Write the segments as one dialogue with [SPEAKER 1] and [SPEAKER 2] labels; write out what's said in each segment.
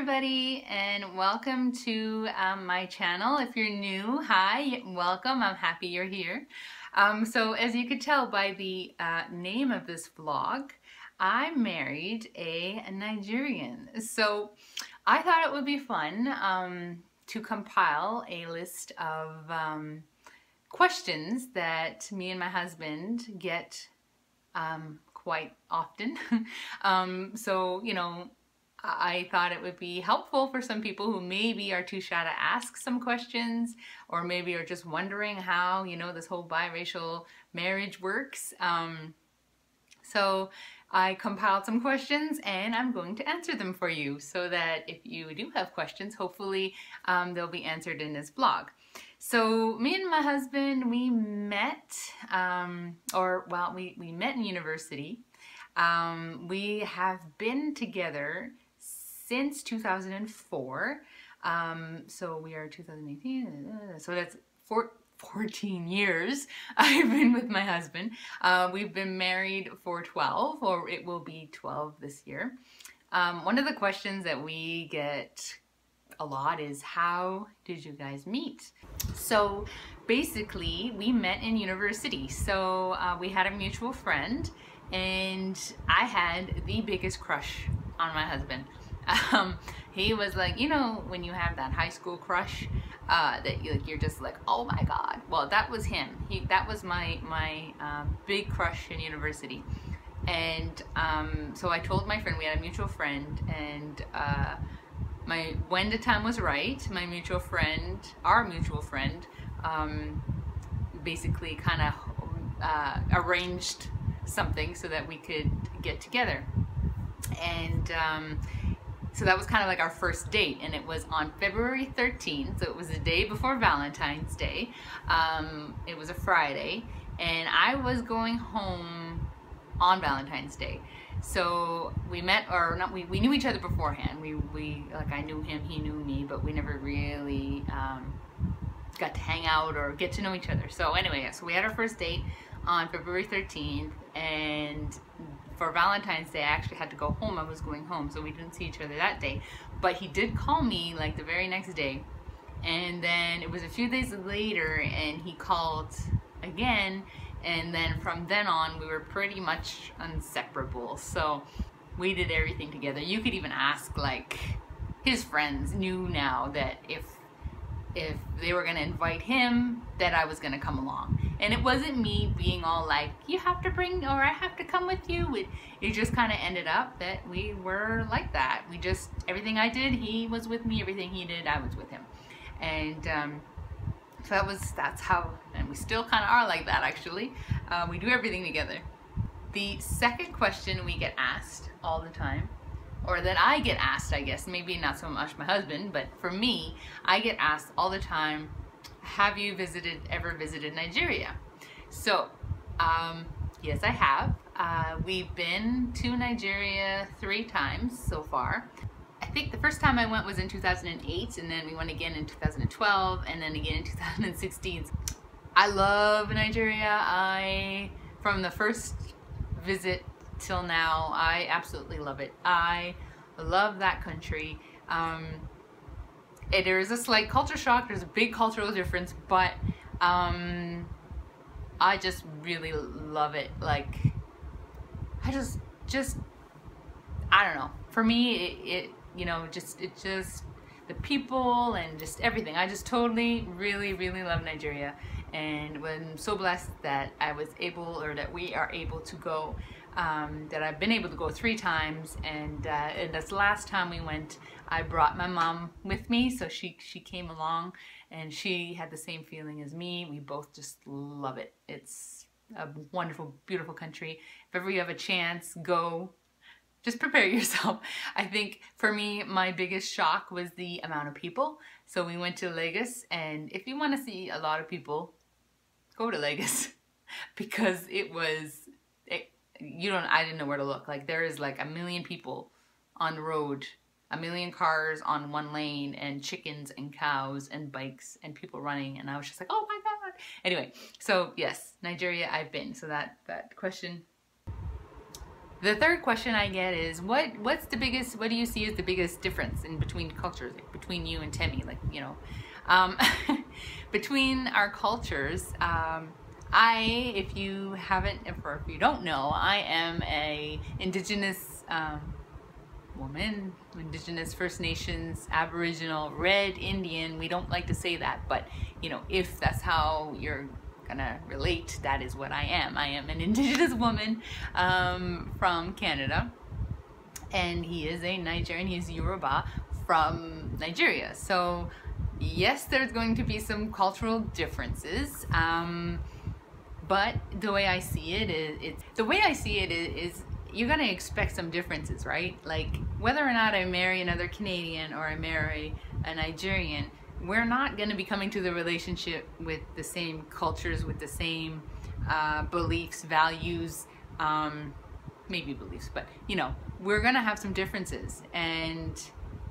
[SPEAKER 1] everybody, and welcome to my channel. If you're new, hi, welcome. I'm happy you're here. So as you could tell by the name of this vlog, I married a Nigerian. So I thought it would be fun to compile a list of questions that me and my husband get quite often. So, you know, I thought it would be helpful for some people who maybe are too shy to ask some questions, or maybe are just wondering how, you know, this whole biracial marriage works. So I compiled some questions and I'm going to answer them for you so that if you do have questions, hopefully they'll be answered in this vlog. So me and my husband, we met, we met in university. We have been together since 2004. So we are 2018, so that's 14 years I've been with my husband. We've been married for 12, or it will be 12 this year. One of the questions that we get a lot is, how did you guys meet? So basically we met in university. So we had a mutual friend, and I had the biggest crush on my husband. He was like, you know, when you have that high school crush that you're just like, oh my God. Well, that was him. That was my big crush in university. And so I told my friend, we had a mutual friend, and when the time was right, my mutual friend, our mutual friend, basically kind of arranged something so that we could get together. And so that was kind of like our first date, and it was on February 13th, so it was the day before Valentine's Day. It was a Friday, and I was going home on Valentine's Day. So we met, or not, we knew each other beforehand. We like, I knew him, he knew me, but we never really got to hang out or get to know each other. So anyway, so we had our first date on February 13th, and for Valentine's Day I actually had to go home. I was going home, so we didn't see each other that day. But he did call me like the very next day, and then it was a few days later and he called again, and then from then on we were pretty much inseparable. So we did everything together. You could even ask, like, his friends knew now that if they were gonna invite him, that I was gonna come along. And it wasn't me being all like, you have to bring, or I have to come with you. It just kind of ended up that we were like that. We just, everything I did, he was with me. Everything he did, I was with him. And so that's how, and we still kind of are like that, actually. We do everything together. The second question we get asked all the time, or that I get asked, I guess, maybe not so much my husband, but for me, I get asked all the time, have you ever visited Nigeria? So, yes, I have. We've been to Nigeria 3 times so far. I think the first time I went was in 2008, and then we went again in 2012, and then again in 2016. I love Nigeria. From the first visit till now, I absolutely love it. I love that country. There is a slight culture shock. There's a big cultural difference, but I just really love it. Like, I just I don't know. For me, you know, just the people and just everything. I just totally, really, really love Nigeria, and I'm so blessed that I was able, or that we are able to go. That I've been able to go 3 times, and this last time we went, I brought my mom with me, so she came along, and she had the same feeling as me. We both just love it. It's a wonderful, beautiful country. If ever you have a chance, go. Just prepare yourself. I think for me, my biggest shock was the amount of people. So we went to Lagos, and if you want to see a lot of people, go to Lagos because it was, I didn't know where to look. Like, there is like 1 million people on the road, 1 million cars on one lane, and chickens and cows and bikes and people running, and I was just like, oh my God. Anyway, so yes, Nigeria I've been. So that question. The third question I get is what do you see as the biggest difference in between cultures, like between you and Temi, like, you know, um, between our cultures. If you haven't, or if you don't know, I am a indigenous woman, indigenous, First Nations, Aboriginal, Red Indian. We don't like to say that, but you know, if that's how you're gonna relate, that is what I am. I am an indigenous woman from Canada, and he is a Nigerian. He's Yoruba from Nigeria. So yes, there's going to be some cultural differences, but the way I see it is you're gonna expect some differences, right? Like whether or not I marry another Canadian or I marry a Nigerian, we're not going to be coming to the relationship with the same cultures, with the same beliefs, values, maybe beliefs, but you know, we're going to have some differences, and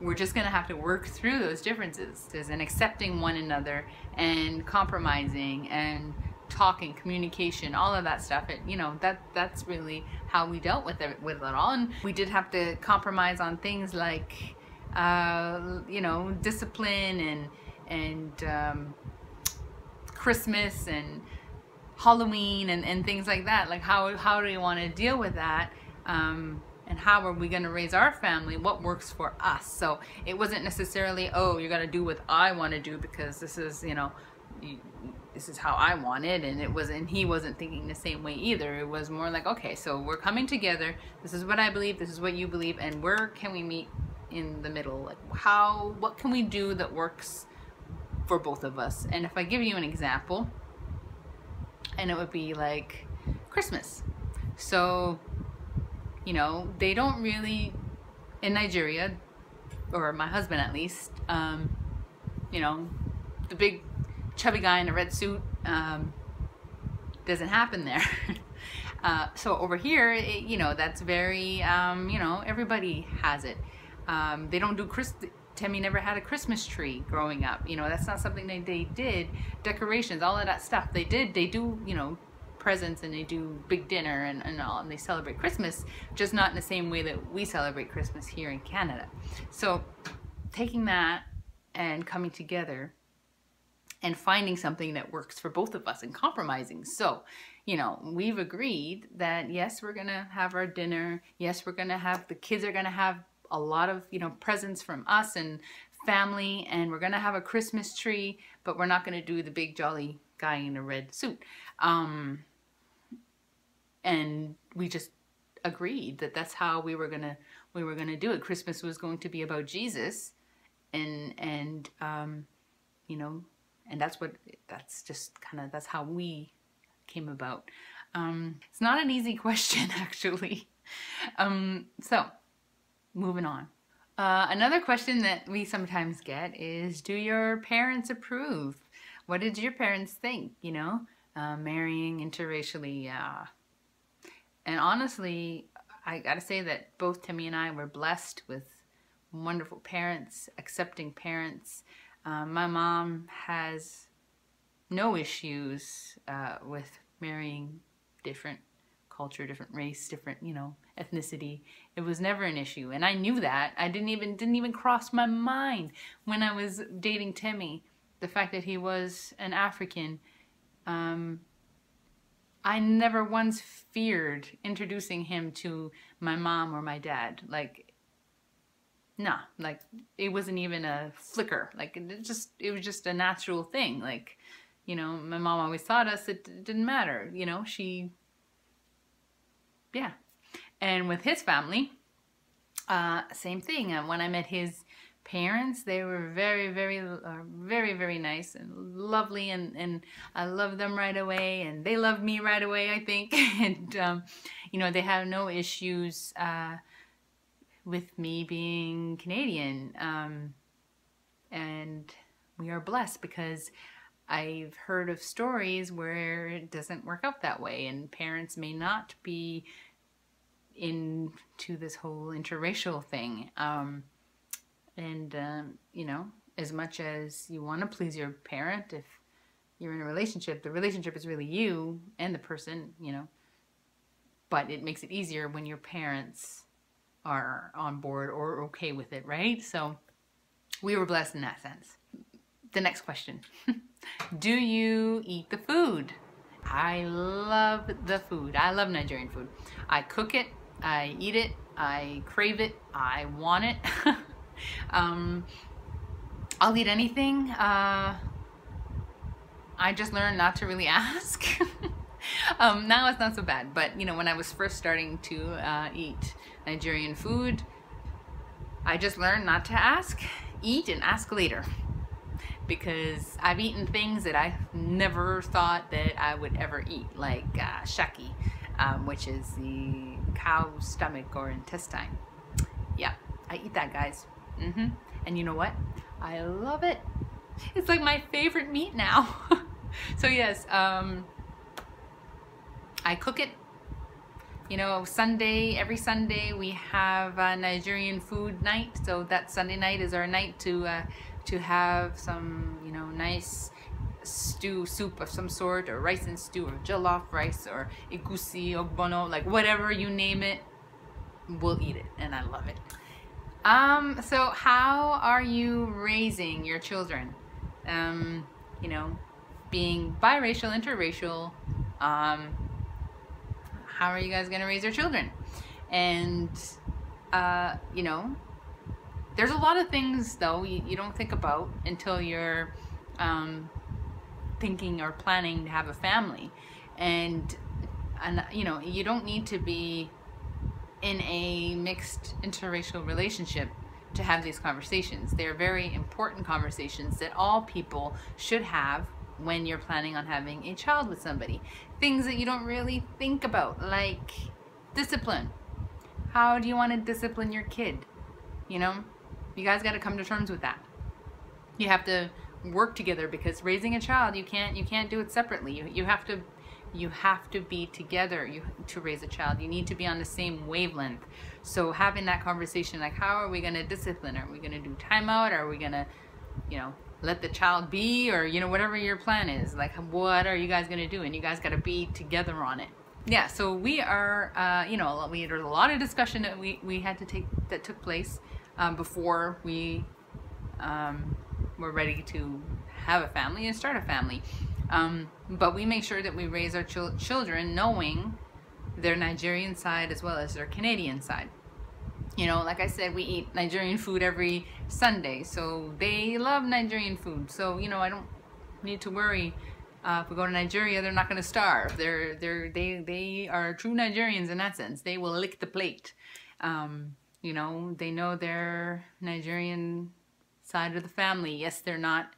[SPEAKER 1] we're just going to have to work through those differences and accepting one another and compromising and talking, communication, all of that stuff. You know, that's really how we dealt with it all. And we did have to compromise on things like you know, discipline and Christmas and Halloween and things like that. Like how do we want to deal with that? And how are we going to raise our family? What works for us? So it wasn't necessarily, oh, you're going to do what I want to do because this is, you know, this is how I want it. And he wasn't thinking the same way either. It was more like, okay, so we're coming together. This is what I believe. This is what you believe. And where can we meet in the middle? Like what can we do that works for both of us? And if I give you an example, and it would be like Christmas. So, you know, they don't really, in Nigeria, or my husband at least, you know, the big chubby guy in a red suit doesn't happen there. So over here, you know, that's very, you know, everybody has it. They don't do Temi never had a Christmas tree growing up. You know, that's not something they did. Decorations, all of that stuff. They do, you know, presents, and they do big dinner and all, and they celebrate Christmas, just not in the same way that we celebrate Christmas here in Canada. So taking that and coming together and finding something that works for both of us and compromising. So, you know, we've agreed that yes, we're gonna have our dinner. Yes, the kids are gonna have a lot of, you know, presents from us and family, and we're gonna have a Christmas tree, but we're not gonna do the big jolly guy in a red suit. And we just agreed that that's how we were gonna do it. Christmas was going to be about Jesus, and you know, and that's how we came about. It's not an easy question, actually. So moving on. Another question that we sometimes get is, do your parents approve? What did your parents think, you know, marrying interracially? And honestly, I gotta say that both Temi and I were blessed with wonderful parents, accepting parents. My mom has no issues with marrying different culture, different race, different, you know, ethnicity. It was never an issue, and I knew that. I didn't even cross my mind when I was dating Temi, the fact that he was an African. I never once feared introducing him to my mom or my dad. Like, nah, like it wasn't even a flicker. Like it was just a natural thing. Like, you know, my mom always taught us it didn't matter. You know, yeah. And with his family, same thing. When I met his parents, they were very, very nice and lovely, and I loved them right away, and they loved me right away, I think. And you know, they have no issues with me being Canadian, and we are blessed because I've heard of stories where it doesn't work out that way, and parents may not be into this whole interracial thing. You know, as much as you want to please your parent, if you're in a relationship, the relationship is really you and the person, you know. but it makes it easier when your parents are on board or okay with it, right? So we were blessed in that sense. The next question. Do you eat the food? I love the food. I love Nigerian food. I cook it, I eat it, I crave it, I want it. I'll eat anything. I just learned not to really ask. Now it's not so bad, but you know, when I was first starting to eat Nigerian food, I just learned not to ask, eat, and ask later. Because I've eaten things that I never thought that I would ever eat, like shaki, which is the cow's stomach or intestine. Yeah, I eat that, guys. And you know what? I love it. It's like my favorite meat now. So yes, I cook it. You know, every Sunday we have a Nigerian food night. So that Sunday night is our night to have some, you know, nice soup of some sort, or rice and stew, or jollof rice, or egusi, ogbono, like whatever you name it, we'll eat it, and I love it. So how are you raising your children? You know, being biracial, interracial, how are you guys gonna raise your children? And you know, there's a lot of things though you don't think about until you're thinking or planning to have a family. And you know, you don't need to be in a mixed interracial relationship to have these conversations. They're very important conversations that all people should have when you're planning on having a child with somebody. Things that you don't really think about, like discipline. How do you want to discipline your kid? You know, you guys got to come to terms with that. You have to work together, because raising a child, you can't do it separately. You have to be together to raise a child. You need to be on the same wavelength. So having that conversation, like, how are we going to discipline? Are we going to do timeout? Are we going to, you know, let the child be? Or, you know, whatever your plan is, like, what are you guys going to do? And you guys got to be together on it. Yeah, so we are, you know, there's a lot of discussion that we had to take, that took place before we were ready to have a family and start a family. But we make sure that we raise our children knowing their Nigerian side as well as their Canadian side. You know, like I said, we eat Nigerian food every Sunday, so they love Nigerian food. So, you know, I don't need to worry. If we go to Nigeria, they're not going to starve. They are true Nigerians in that sense. They will lick the plate. You know, they know their Nigerian side of the family. Yes, they're not.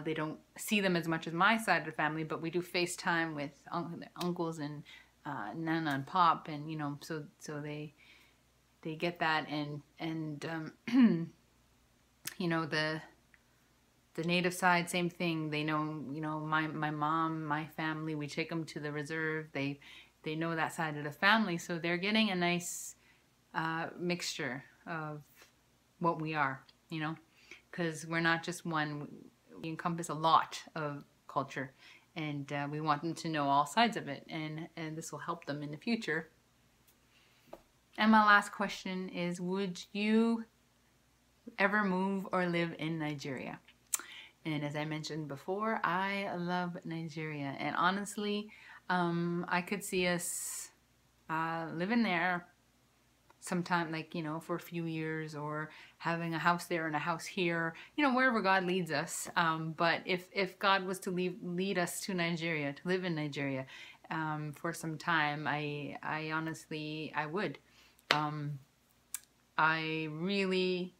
[SPEAKER 1] They don't see them as much as my side of the family, but we do FaceTime with uncles and Nana and Pop, and you know, so they get that, and you know, the native side, same thing. They know, you know, my mom, my family. We take them to the reserve. They know that side of the family, so they're getting a nice mixture of what we are, you know, because we're not just one. We encompass a lot of culture, and we want them to know all sides of it, and this will help them in the future. And my last question is, would you ever move or live in Nigeria? And as I mentioned before, I love Nigeria, and honestly, I could see us living there sometime, like, you know, for a few years, or having a house there and a house here, you know, wherever God leads us. But if God was to lead us to Nigeria, to live in Nigeria for some time, I honestly, I would. I really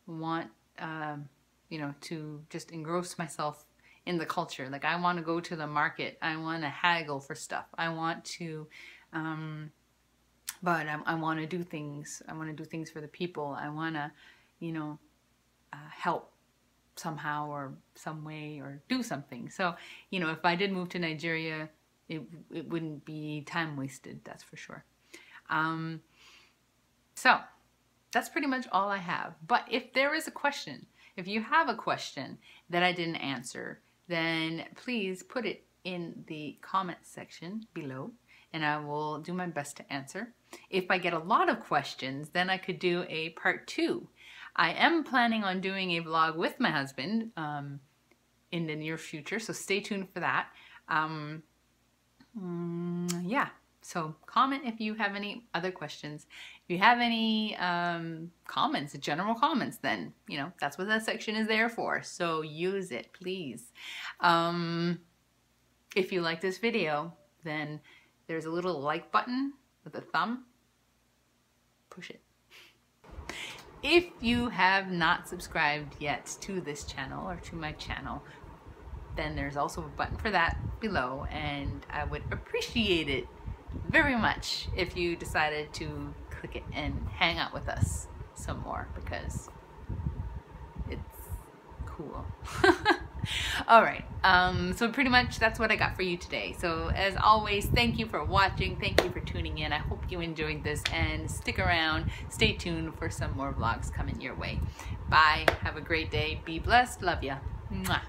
[SPEAKER 1] want, you know, to just engross myself in the culture. Like, I want to go to the market. I want to haggle for stuff. I want to, but I want to do things. I want to do things for the people. I want to, you know, help somehow or some way, or do something. So, you know, if I did move to Nigeria, it wouldn't be time wasted, that's for sure. So that's pretty much all I have. But if there is a question, if you have a question that I didn't answer, then please put it in the comment section below, and I will do my best to answer. If I get a lot of questions, then I could do a part 2. I am planning on doing a vlog with my husband in the near future, so stay tuned for that. Yeah, so comment if you have any other questions. If you have any comments, general comments, then, you know, that's what that section is there for. So use it, please. If you like this video, then there's a little like button with a thumb. Push it. If you have not subscribed yet to this channel or to my channel, then there's also a button for that below, and I would appreciate it very much if you decided to click it and hang out with us some more, because it's cool. All right, so pretty much that's what I got for you today. So as always, thank you for watching, thank you for tuning in. I hope you enjoyed this, and stick around, stay tuned for some more vlogs coming your way. Bye, have a great day, be blessed, love ya. Mwah.